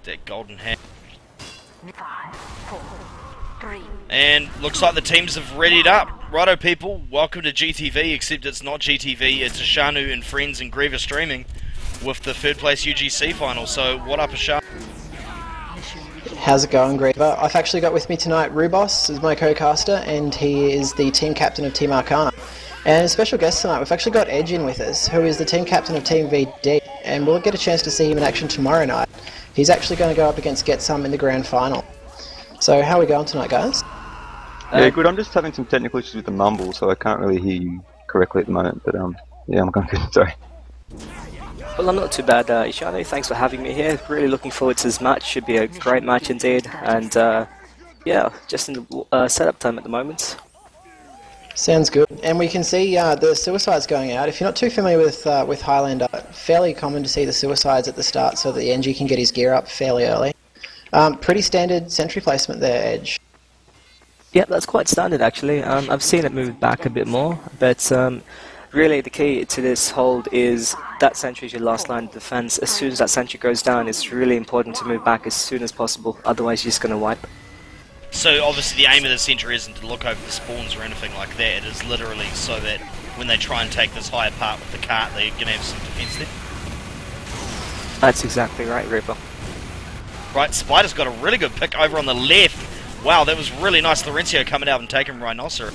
that golden hat. 5, 4, 3. And looks like the teams have readied up. Righto people, welcome to GTV, except it's not GTV, it's Ashanu and Friends and Griever streaming with the third place UGC final. So what up Ashanu? How's it going, Griever? I've actually got with me tonight Rubos as my co-caster, and he is the team captain of Team Arcana. And a special guest tonight, we've actually got Edge in with us, who is the team captain of Team VD, and we'll get a chance to see him in action tomorrow night. He's actually going to go up against Get Some in the grand final. So how are we going tonight, guys? Yeah, good. I'm just having some technical issues with the mumble, so I can't really hear you correctly at the moment, but yeah, I'm going good, sorry. Well, I'm not too bad, Ishano. Thanks for having me here. Really looking forward to this match. Should be a great match indeed. And yeah, just in the setup time at the moment. Sounds good. And we can see the suicides going out. If you're not too familiar with Highlander, fairly common to see the suicides at the start so that the NG can get his gear up fairly early. Pretty standard sentry placement there, Edge. Yeah, that's quite standard actually. I've seen it move back a bit more, but really the key to this hold is that sentry is your last line of defense. As soon as that sentry goes down, it's really important to move back as soon as possible, otherwise you're just going to wipe. So obviously the aim of the sentry isn't to look over the spawns or anything like that, it is literally so that when they try and take this higher part with the cart, they're going to have some defense there. That's exactly right, Reaper. Right, Spider's got a really good pick over on the left. Wow, that was really nice. Laurencio coming out and taking Rhinoceros.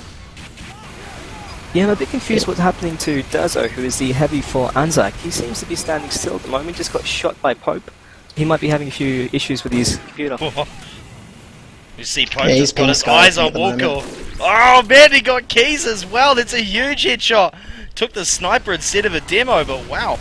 Yeah, I'm a bit confused what's happening to Durzo, who is the heavy for ANZAK. He seems to be standing still at the moment, just got shot by Pope. He might be having a few issues with his computer. You see Pope just got his eyes on Walker. Oh man, he got keys as well. That's a huge headshot. Took the sniper instead of a demo, but wow.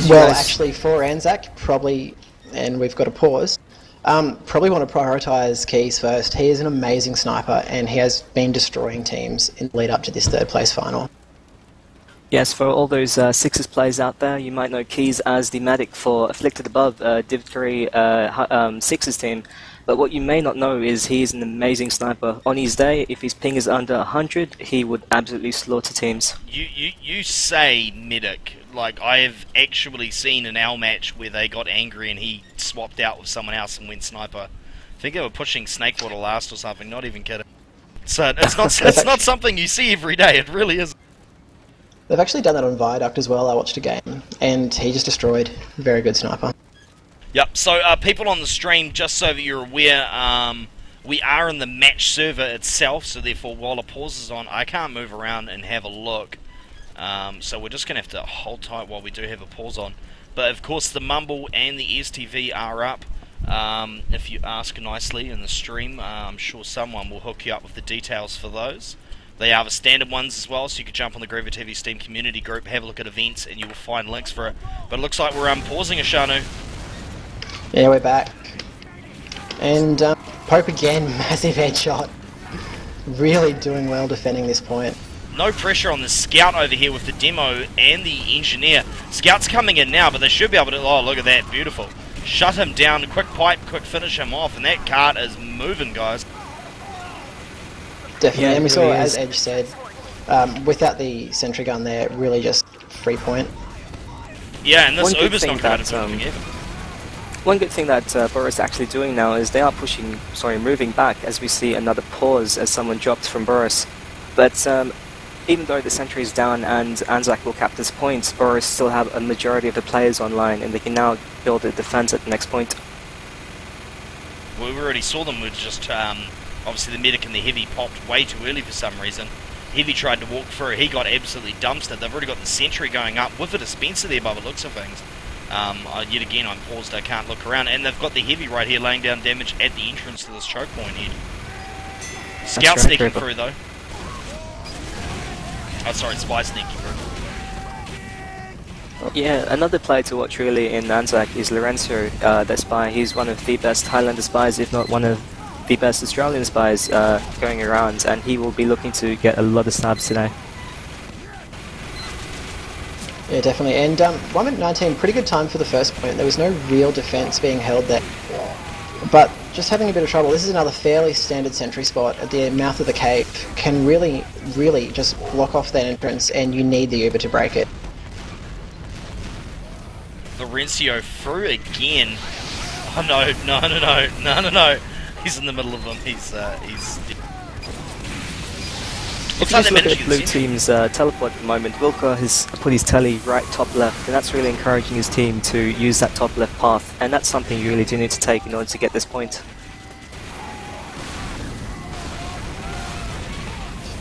Well, actually, for ANZAK, probably, and we've got to pause, probably want to prioritise Keys first. He is an amazing sniper, and he has been destroying teams in the lead up to this third place final. Yes, for all those Sixers players out there, you might know Keys as the medic for Afflicted Above, Div 3 Sixers team. But what you may not know is he's an amazing sniper. On his day, if his ping is under 100, he would absolutely slaughter teams. You say medic. Like, I have actually seen an L match where they got angry and he swapped out with someone else and went sniper. I think they were pushing Snakewater last or something, not even kidding. So it's not something you see every day, it really is. They've actually done that on Viaduct as well. I watched a game, and he just destroyed. Very good sniper. Yep, so people on the stream, just so that you're aware, we are in the match server itself, so therefore while the pause is on, I can't move around and have a look. So we're just going to have to hold tight while we do have a pause on. But of course the Mumble and the STV are up. If you ask nicely in the stream, I'm sure someone will hook you up with the details for those. They are the standard ones as well, so you can jump on the Griever TV Steam community group, have a look at events, and you will find links for it. But it looks like we're pausing Ashanu. Yeah, we're back. And Pope again, massive headshot. Really doing well defending this point. No pressure on the Scout over here with the Demo and the Engineer. Scout's coming in now, but they should be able to... Oh, look at that. Beautiful. Shut him down. Quick pipe, quick finish him off. And that cart is moving, guys. Definitely. Yeah, and we saw, really as Edge said, without the sentry gun there, really just free point. Yeah, and this Uber's not going to do either. One good thing that Borris is actually doing now is they are moving back as we see another pause as someone dropped from Borris. But even though the sentry is down and ANZAK will cap this point, Borris still have a majority of the players online and they can now build a defense at the next point. Well, we already saw them with just, obviously the medic and the heavy popped way too early for some reason. Heavy tried to walk through, he got absolutely dumpstered. They've already got the sentry going up with a dispenser there by the looks of things. Yet again, I'm paused, I can't look around, and they've got the heavy right here laying down damage at the entrance to this choke point here. Scout sneaking through though. Oh, sorry, Spy sneaking through. Yeah, another player to watch really in ANZAK is Lorenzo, the spy. He's one of the best Highlander spies, if not one of the best Australian spies going around, and he will be looking to get a lot of stabs today. Yeah, definitely. And 1 minute 19, pretty good time for the first point. There was no real defense being held there. But just having a bit of trouble. This is another fairly standard sentry spot at the mouth of the cave. Can really, really just block off that entrance, and you need the Uber to break it. The Laurencio through again. Oh no. He's in the middle of them. He's If you just look at the blue team's teleport at the moment, Wilco has put his telly right top left, and that's really encouraging his team to use that top left path, and that's something you really do need to take in order to get this point.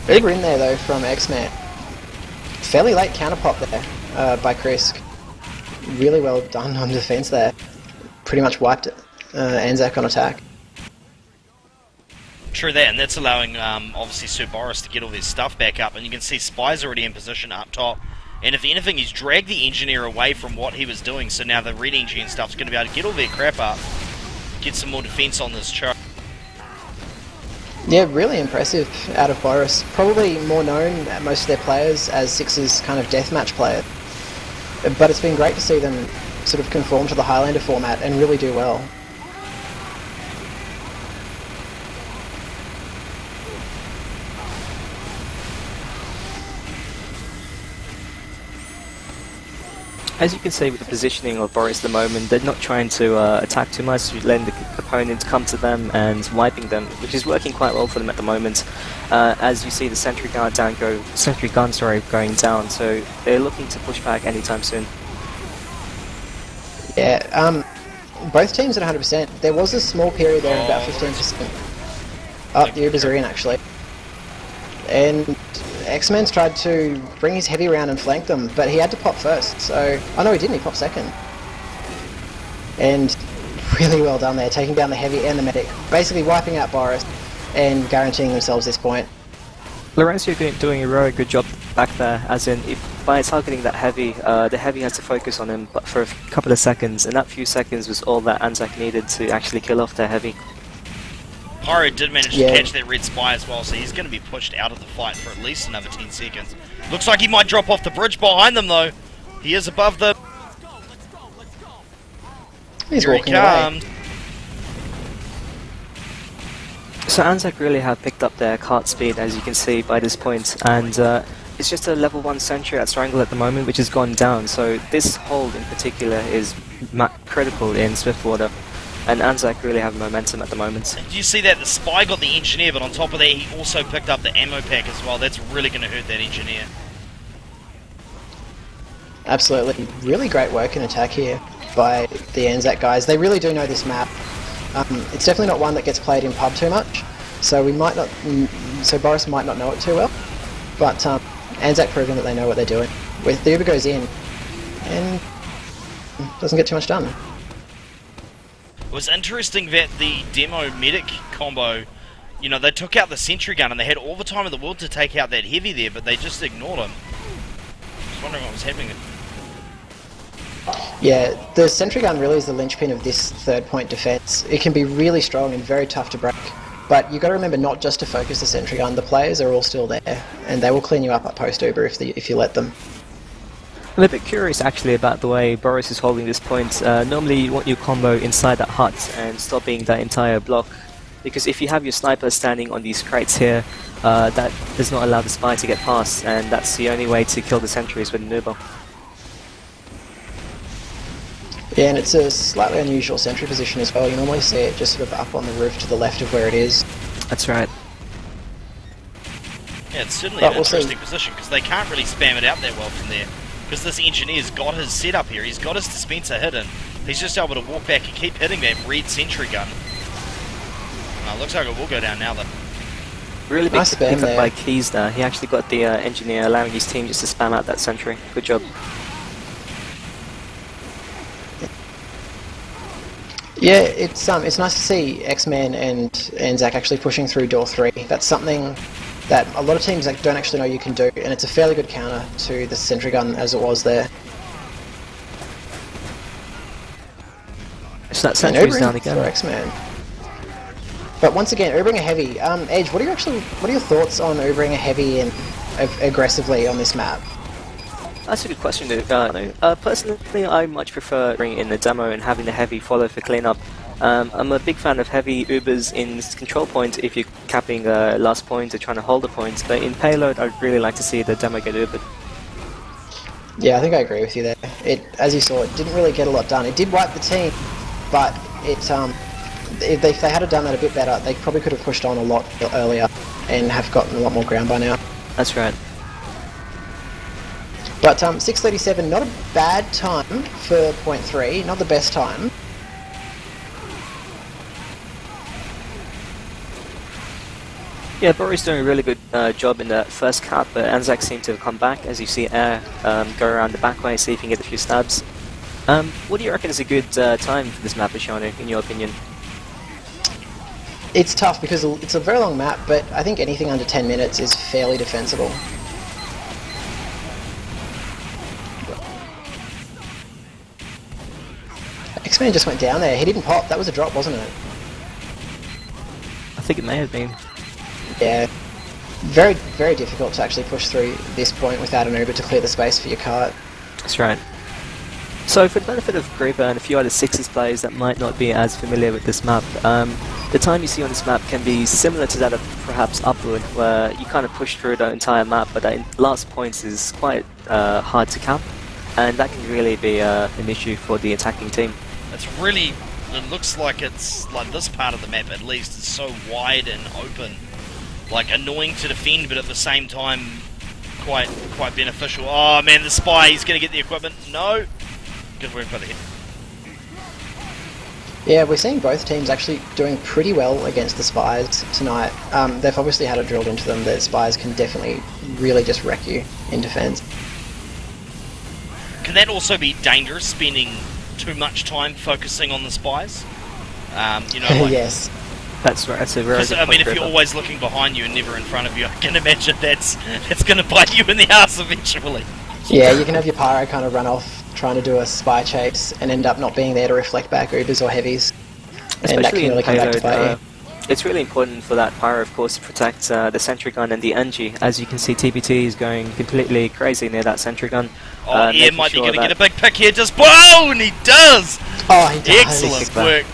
Uber in there though from X-Man. Fairly late counter pop there by Chris. Really well done on defense there. Pretty much wiped ANZAK on attack. True that, and that's allowing obviously Sir Borris to get all his stuff back up, and you can see Spy's already in position up top, and if anything he's dragged the engineer away from what he was doing, so now the red engineer stuff's going to be able to get all their crap up, get some more defense on this choke. Yeah, really impressive out of Borris. Probably more known at most of their players as Six's kind of deathmatch player, but it's been great to see them sort of conform to the Highlander format and really do well. As you can see with the positioning of Borris at the moment, they're not trying to attack too much, letting the opponent come to them and wiping them, which is working quite well for them at the moment. As you see the sentry gun going down, so they're looking to push back anytime soon. Yeah, both teams at 100%. There was a small period there of about 15%. Oh, the Ubers are in actually. And X-Man's tried to bring his heavy around and flank them, but he had to pop first, so... Oh no, he didn't, he popped second. And really well done there, taking down the heavy and the medic, basically wiping out Borris and guaranteeing themselves this point. Laurencio doing a very good job back there, as in, by targeting that heavy, the heavy has to focus on him but for a couple of seconds, and that few seconds was all that ANZAK needed to actually kill off their heavy. Pyro did manage to catch that red spy as well, so he's going to be pushed out of the fight for at least another 10 seconds. Looks like he might drop off the bridge behind them though. He is above the... He's Here walking he comes. away. So ANZAK really have picked up their cart speed, as you can see by this point, and it's just a level 1 sentry at Strangle at the moment, which has gone down, so this hold in particular is critical in Swiftwater. And ANZAK really have momentum at the moment. Did you see that? The spy got the engineer, but on top of that he also picked up the ammo pack as well. That's really going to hurt that engineer. Absolutely. Really great work in attack here by the ANZAK guys. They really do know this map. It's definitely not one that gets played in pub too much, so we might not. So Borris might not know it too well, but ANZAK proving that they know what they're doing. With the Uber goes in and doesn't get too much done. It was interesting that the demo medic combo, you know, they took out the sentry gun and they had all the time in the world to take out that heavy there, but they just ignored him. Just wondering what was happening. Yeah, the sentry gun really is the linchpin of this third point defense. It can be really strong and very tough to break, but you've got to remember not just to focus the sentry gun. The players are all still there, and they will clean you up at post Uber if you let them. I'm a bit curious actually about the way Borris is holding this point. Normally you want your combo inside that hut and stopping that entire block, because if you have your sniper standing on these crates here, that does not allow the spy to get past, and that's the only way to kill the sentries with an Uber. Yeah, and it's a slightly unusual sentry position as well. You normally see it just sort of up on the roof to the left of where it is. That's right. Yeah, it's certainly an interesting position, because they can't really spam it out that well from there. Because this engineer's got his setup here, he's got his dispenser hidden. He's just able to walk back and keep hitting that red sentry gun. Looks like it will go down now though. Really big pick up by Keys there. He actually got the engineer, allowing his team just to spam out that sentry. Good job. Yeah, it's nice to see X-Man and ANZAK actually pushing through door 3. That's something that a lot of teams don't actually know you can do, and it's a fairly good counter to the sentry gun as it was there. So that sentry's down again. For X-Man. But once again, Ubering a heavy. Edge, what are your thoughts on Ubering a heavy and aggressively on this map? That's a good question. Personally, I much prefer bringing in the demo and having the heavy follow for cleanup. I'm a big fan of heavy Ubers in control point if you're capping last point or trying to hold a point, but in payload I'd really like to see the demo get Ubered. Yeah, I think I agree with you there. It, as you saw, it didn't really get a lot done. It did wipe the team, but if they had done that a bit better, they probably could have pushed on a lot earlier and have gotten a lot more ground by now. That's right. But 6:37, not a bad time for point 3, not the best time. Yeah, Borris doing a really good job in the first cap, but ANZAK seemed to have come back. As you see Air go around the back way, see if he can get a few stabs. What do you reckon is a good time for this map, Ashanu, in your opinion? It's tough because it's a very long map, but I think anything under 10 minutes is fairly defensible. X-Man just went down there. He didn't pop. That was a drop, wasn't it? I think it may have been. Yeah. Very, very difficult to actually push through this point without an Uber to clear the space for your cart. That's right. So for the benefit of Griever and a few other Sixes players that might not be as familiar with this map, the time you see on this map can be similar to that of perhaps Upward, where you kind of push through the entire map, but that last points is quite hard to cap, and that can really be an issue for the attacking team. It's really, it looks like it's, like this part of the map at least, is so wide and open. Like, annoying to defend, but at the same time, quite beneficial. Oh man, the spy, he's going to get the equipment. No! Good work by the hit. Yeah, we're seeing both teams actually doing pretty well against the spies tonight. They've obviously had it drilled into them that spies can definitely really just wreck you in defense. Can that also be dangerous, spending too much time focusing on the spies? You know, like, yes. That's right, that's a very good I mean, point, if you're Griever. always looking behind you and never in front of you, I can imagine that's going to bite you in the ass eventually. Yeah, you can have your pyro kind of run off trying to do a spy chase and end up not being there to reflect back Ubers or heavies. And that can really come back to bite you. It's really important for that pyro, of course, to protect the sentry gun and the NG. As you can see, TBT is going completely crazy near that sentry gun. Oh, yeah, might be going to get a big pick here. Just blow, and he does! Oh, he does. Excellent work.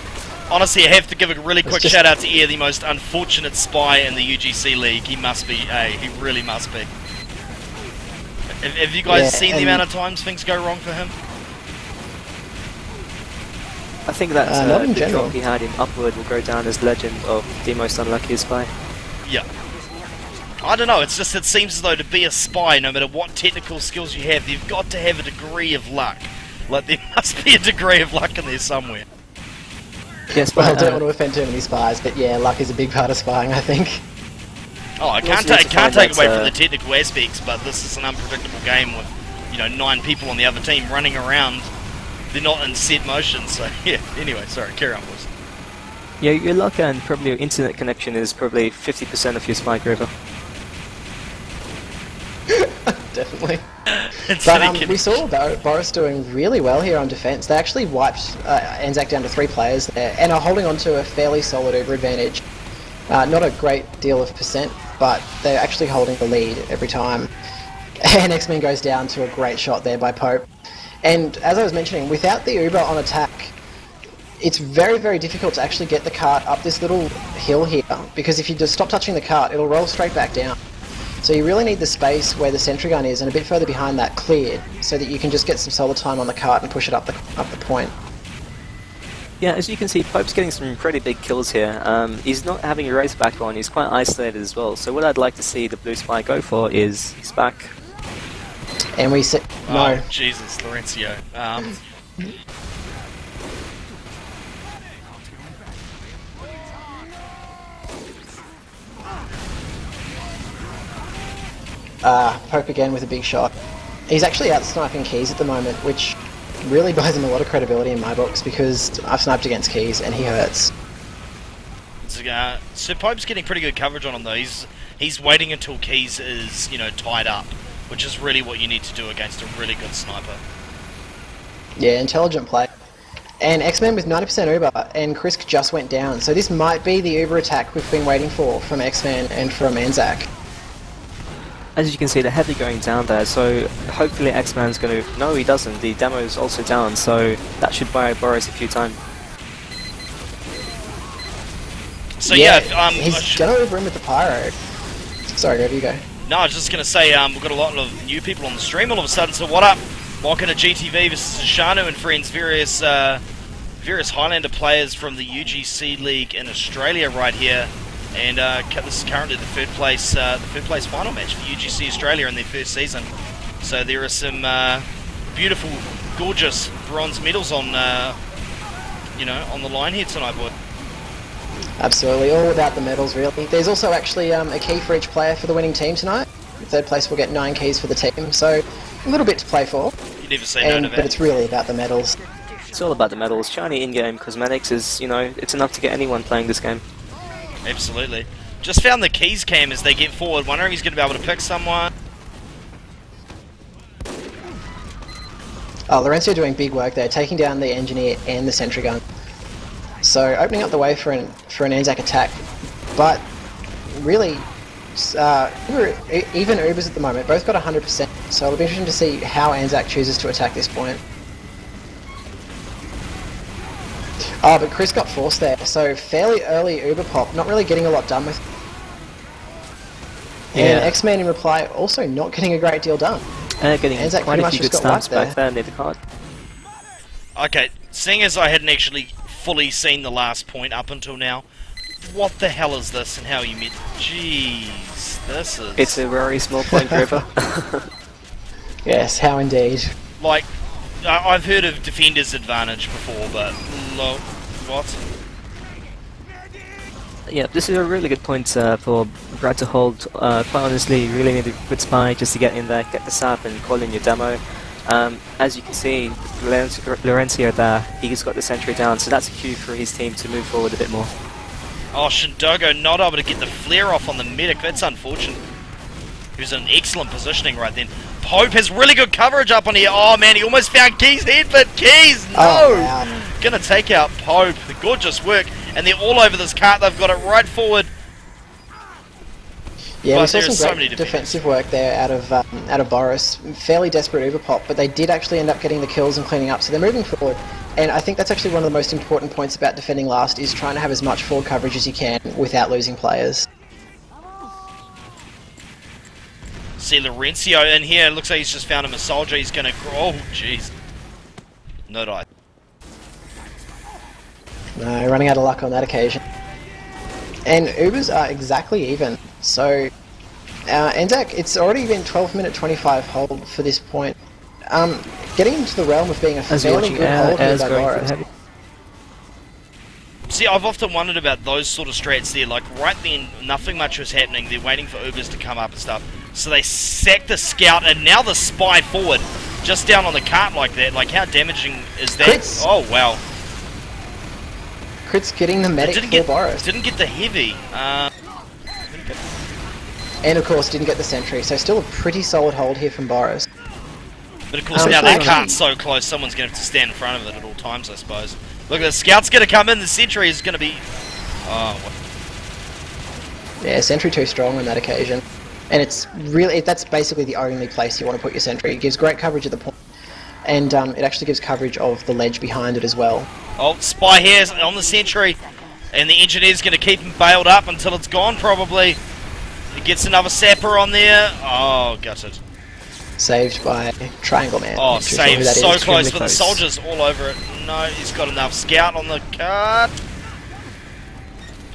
Honestly, I have to give a really quick shout out to Air, the most unfortunate spy in the UGC league. He must be, he really must be. Have you guys seen the amount of times things go wrong for him? I think that not in the general. drop he had in Upward will go down as legend of the most unlucky spy. Yeah. I don't know, it's just, it seems as though to be a spy, no matter what technical skills you have, you've got to have a degree of luck. Like, there must be a degree of luck in there somewhere. Yes, Well, I but don't want to offend too many spies, but yeah, luck is a big part of spying, I think. Oh, I can't take away from the technical aspects, but this is an unpredictable game with, you know, 9 people on the other team running around. They're not in set motion, so yeah. Anyway, sorry, carry on, boys. yeah, your luck and probably your internet connection is probably 50% of your spy, Griever. Definitely. But we saw Borris doing really well here on defense. They actually wiped ANZAK down to 3 players there and are holding on to a fairly solid Uber advantage. Not a great deal of percent, but they're actually holding the lead every time. And X-Men goes down to a great shot there by Pope. And as I was mentioning, without the Uber on attack, it's very, very difficult to actually get the cart up this little hill here, because if you just stop touching the cart, it'll roll straight back down. So you really need the space where the sentry gun is and a bit further behind that cleared, so that you can just get some solid time on the cart and push it up the point. Yeah, as you can see, Pope's getting some pretty big kills here. He's not having a race back on, he's quite isolated as well. So what I'd like to see the blue spy go for is he's back. And we said no. Oh, Jesus, Laurencio. Pope again with a big shot. He's actually out sniping Keys at the moment, which really buys him a lot of credibility in my books, because I've sniped against Keys and he hurts. So Pope's getting pretty good coverage on him though. He's waiting until Keys is, you know, tied up, which is really what you need to do against a really good sniper. Yeah, intelligent play. And X-Men with 90% Uber, and Krisk just went down. So this might be the Uber attack we've been waiting for from X-Men and from ANZAK. As you can see, the heavy going down there, so hopefully X-Man's going to... No, he doesn't. The demo is also down, so that should buy Borris a few time. So yeah, he's going over him with the pyro. Sorry, wherever you go. No, I was just going to say, we've got a lot of new people on the stream all of a sudden, so what up? Mocking a GTV versus Shanu and friends, various Highlander players from the UGC League in Australia right here, and this is currently the third place final match for UGC Australia in their first season. So there are some beautiful, gorgeous bronze medals on on the line here tonight, boy. Absolutely, all about the medals really. There's also actually a key for each player for the winning team tonight. Third place will get 9 keys for the team, so a little bit to play for. You never say no to that. But it's really about the medals. It's all about the medals. Shiny in-game cosmetics is, it's enough to get anyone playing this game. Absolutely. Just found the keys cam as they get forward. Wondering if he's going to be able to pick someone. Oh, Laurencio doing big work there, taking down the engineer and the sentry gun. So opening up the way for an ANZAK attack, but really, even Ubers at the moment, both got 100%. So it'll be interesting to see how ANZAK chooses to attack this point. Oh, but Chris got forced there, so fairly early Uber pop, not really getting a lot done with. And X-Man in reply, also not getting a great deal done. Getting ANZAK quite a few good stunts there. back there near the card. Okay, seeing as I hadn't actually fully seen the last point up until now, what the hell is this and how you met? Jeez, this is... It's a very small point, River. Yes, how indeed. Like, I've heard of defender's advantage before, but what? Yeah, this is a really good point for Brad to hold. Quite honestly, you really need a good spy just to get in there, get the sap and call in your demo. As you can see, Laurencio there, he's got the sentry down, so that's a cue for his team to move forward a bit more. Oh, Shindogo not able to get the flare off on the medic, that's unfortunate. He was in excellent positioning right then. Pope has really good coverage up on here. Oh man, he almost found Keys' head, but Keys, no! Oh, wow. Gonna take out Pope, gorgeous work, and they're all over this cart, they've got it right forward. Yeah, But we saw there are some so great many defensive work there out of Borris. Fairly desperate Uber pop, but they did actually end up getting the kills and cleaning up, so they're moving forward. And I think that's actually one of the most important points about defending last, is trying to have as much forward coverage as you can without losing players. See Laurencio in here, looks like he's just found him a soldier, he's gonna... Oh, jeez. No die. No, running out of luck on that occasion. And Ubers are exactly even, so ANZAK, it's already been 12-minute 25 hold for this point. Getting into the realm of being a fairly good hold here by Borris. See, I've often wondered about those sort of strats there, like right then, nothing much was happening, they're waiting for Ubers to come up and stuff. So they sack the scout, and now the spy forward, just down on the cart like that, like how damaging is that? Crits. Oh, wow. Crit's getting the medic for Borris. Didn't get the heavy. And of course didn't get the sentry, so still a pretty solid hold here from Borris. But of course now that cart's so close, someone's going to have to stand in front of it at all times, I suppose. Look, the scout's going to come in, the sentry is going to be... Oh, what? Yeah, sentry too strong on that occasion. And it's really, that's basically the only place you want to put your sentry. It gives great coverage at the point, and it actually gives coverage of the ledge behind it as well. Oh, spy here on the sentry, and the engineer's going to keep him bailed up until it's gone, probably. He gets another sapper on there. Oh, gutted. Saved by Triangle Man. Oh, saved so close, but the close. soldier's all over it. No, he's got enough scout on the card.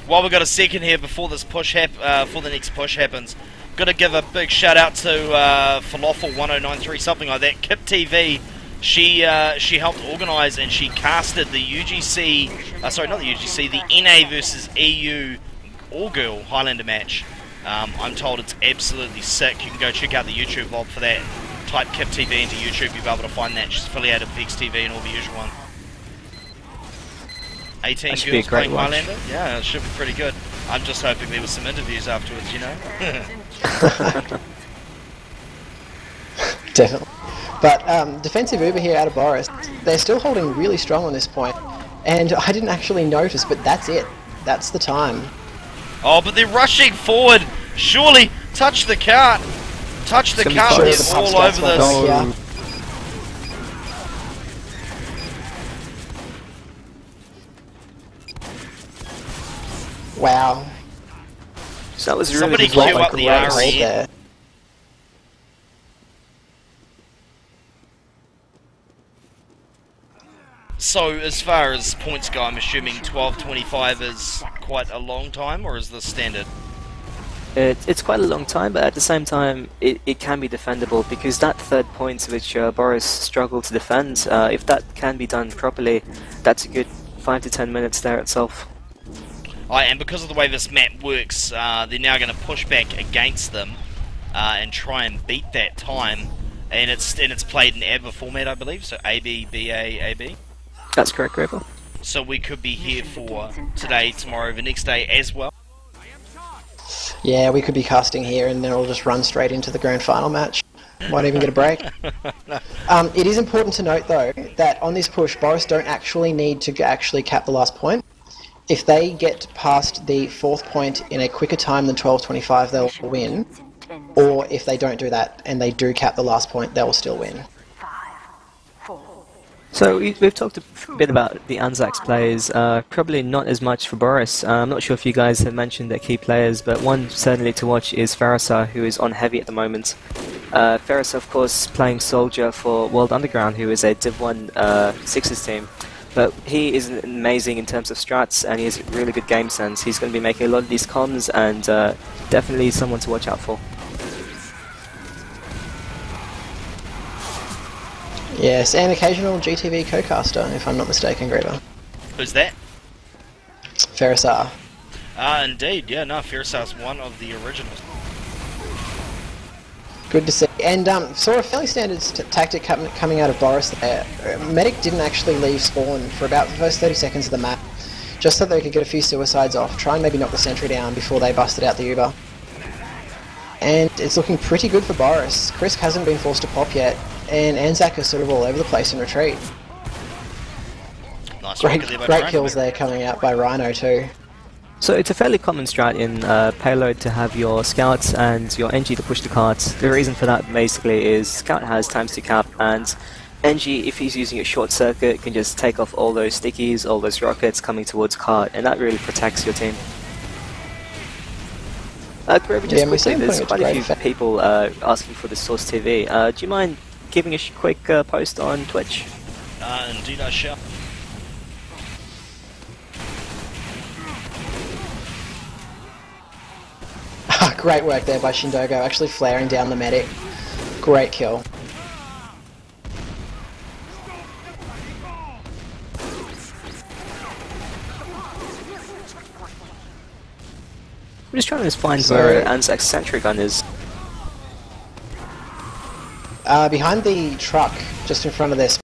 While we've got a second here before this push before the next push happens, got to give a big shout out to Falafel 1093, something like that. Kip TV. She helped organise and she casted the UGC, sorry, not the UGC, the NA versus EU all-girl Highlander match. I'm told it's absolutely sick. You can go check out the YouTube vlog for that. Type Kip TV into YouTube, you'll be able to find that. She's affiliated with XTV and all the usual one. 18 girls playing Highlander? Yeah, it should be pretty good. I'm just hoping there was some interviews afterwards, you know? Definitely. But defensive Uber here out of Borris, they're still holding really strong on this point. And I didn't actually notice, but that's it. That's the time. Oh, but they're rushing forward. Surely, touch the cart. Touch the cart. Sure, They're the all pub over stats this. Wow. So that was really Somebody good queue work up by the Borris. RE. There. So, as far as points go, I'm assuming 12:25 is quite a long time, or is this standard? It's quite a long time, but at the same time, it can be defendable, because that third point which Borris struggled to defend, if that can be done properly, that's a good 5 to 10 minutes there itself. And because of the way this map works, they're now going to push back against them and try and beat that time. And it's played in ABBA format, I believe, so AB, BA, AB. That's correct, Graver. So we could be here for today, tomorrow, the next day as well. Yeah, we could be casting here and then we'll just run straight into the grand final match. Won't even get a break. It is important to note though that on this push, Borris don't actually need to actually cap the last point. If they get past the 4th point in a quicker time than 12:25, they'll win. Or if they don't do that and they do cap the last point, they'll still win. So we've talked a bit about the ANZAK's players, probably not as much for Borris. I'm not sure if you guys have mentioned their key players, but one certainly to watch is Farasar, who is on heavy at the moment. Farasar, of course, playing Soldier for World Underground, who is a Div 1 Sixes team. But he is amazing in terms of strats, and he has really good game sense. He's going to be making a lot of these comms, and definitely someone to watch out for. Yes, and occasional GTV co-caster, if I'm not mistaken, Graver. Who's that? Farasar. Indeed, yeah, no, Farasar's one of the originals. Good to see. And saw a fairly standard tactic coming out of Borris there. Medic didn't actually leave spawn for about the first 30 seconds of the map, just so they could get a few suicides off, try and maybe knock the sentry down before they busted out the Uber. And it's looking pretty good for Borris. Chris hasn't been forced to pop yet, and ANZAK is sort of all over the place in retreat. Nice great kills there coming out by Rhino too. So it's a fairly common strat in payload to have your scouts and your NG to push the carts. The reason for that basically is scout has times to cap, and NG, if he's using a short circuit, can just take off all those stickies, all those rockets coming towards cart, and that really protects your team. Grover, just quickly, there's quite a few people asking for the Source TV. Do you mind giving a quick post on Twitch? Indeed I shall. Great work there by Shindogo, actually flaring down the medic. Great kill. I'm just trying to find where ANZAK's sentry gun is. Behind the truck, just in front of this.